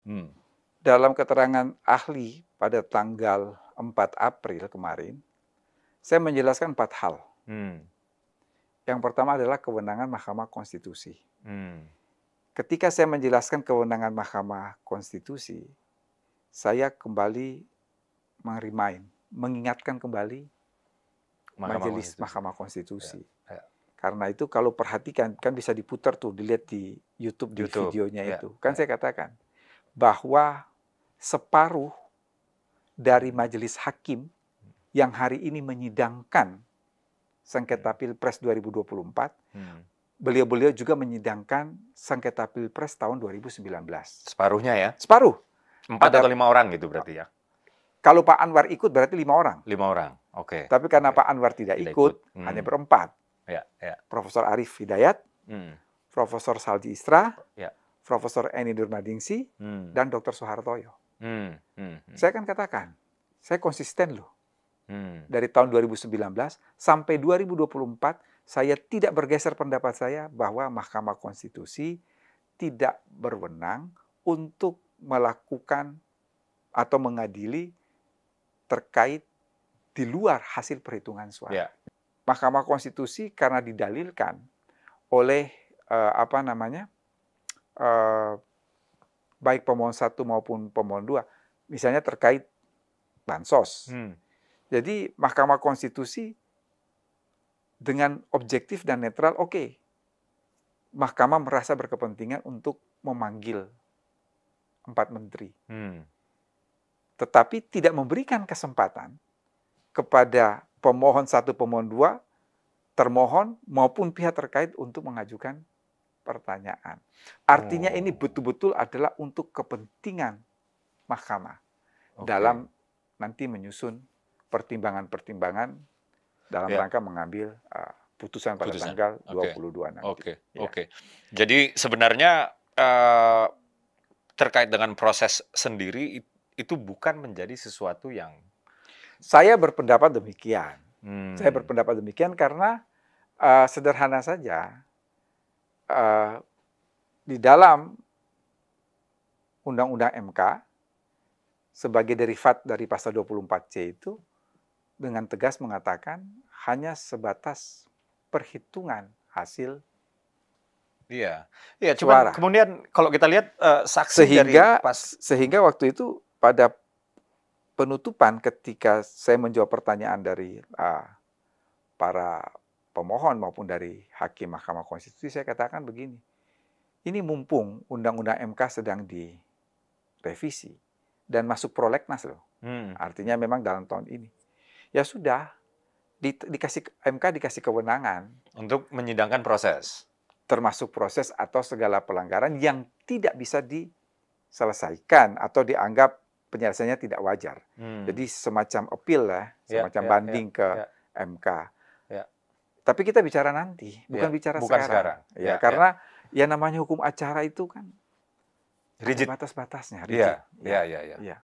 Hmm. Dalam keterangan ahli pada tanggal 4 April kemarin, saya menjelaskan 4 hal. Hmm. Yang pertama adalah kewenangan Mahkamah Konstitusi. Hmm. Ketika saya menjelaskan kewenangan Mahkamah Konstitusi, saya kembali mengingatkan kembali Majelis Mahkamah Konstitusi. Ya. Karena itu kalau perhatikan, kan bisa diputar tuh, dilihat di YouTube, di videonya itu. Kan saya katakan bahwa separuh dari majelis hakim yang hari ini menyidangkan sengketa Pilpres 2024, beliau-beliau juga menyidangkan sengketa Pilpres tahun 2019. Separuhnya ya? Separuh. 4 atau 5 orang gitu berarti ya? Kalau Pak Anwar ikut berarti 5 orang. 5 orang, oke. Tapi karena Pak Anwar tidak ikut, hanya berempat. Profesor Arief Hidayat, Profesor Saldi Isra, Profesor Eni Nurmadingsi, dan Dr. Soehartoyo. Saya kan katakan, saya konsisten loh. Dari tahun 2019 sampai 2024, saya tidak bergeser pendapat saya bahwa Mahkamah Konstitusi tidak berwenang untuk melakukan atau mengadili terkait di luar hasil perhitungan suara. Mahkamah Konstitusi karena didalilkan oleh baik pemohon 1 maupun pemohon 2, misalnya terkait bansos. Jadi Mahkamah Konstitusi dengan objektif dan netral, oke. Mahkamah merasa berkepentingan untuk memanggil 4 menteri. Tetapi tidak memberikan kesempatan kepada pemohon 1, pemohon 2, termohon maupun pihak terkait untuk mengajukan pertanyaan. Artinya ini betul-betul adalah untuk kepentingan mahkamah dalam nanti menyusun pertimbangan-pertimbangan dalam rangka mengambil putusan pada tanggal 22 nanti. Jadi sebenarnya terkait dengan proses sendiri itu bukan menjadi sesuatu yang... Saya berpendapat demikian. Saya berpendapat demikian karena sederhana saja, di dalam Undang-Undang MK sebagai derivat dari pasal 24C itu dengan tegas mengatakan hanya sebatas perhitungan hasil suara. Kemudian kalau kita lihat saksi sehingga waktu itu pada penutupan ketika saya menjawab pertanyaan dari para pemohon maupun dari hakim Mahkamah Konstitusi, saya katakan begini, ini mumpung Undang-Undang MK sedang direvisi dan masuk prolegnas loh, artinya memang dalam tahun ini. Ya sudah, MK dikasih kewenangan untuk menyidangkan proses. Termasuk proses atau segala pelanggaran yang tidak bisa diselesaikan atau dianggap penyelesaiannya tidak wajar. Jadi semacam appeal lah, semacam banding ke MK. Tapi kita bicara nanti, bukan bicara sekarang. Karena ya namanya hukum acara itu kan rigid, batas-batasnya. Iya.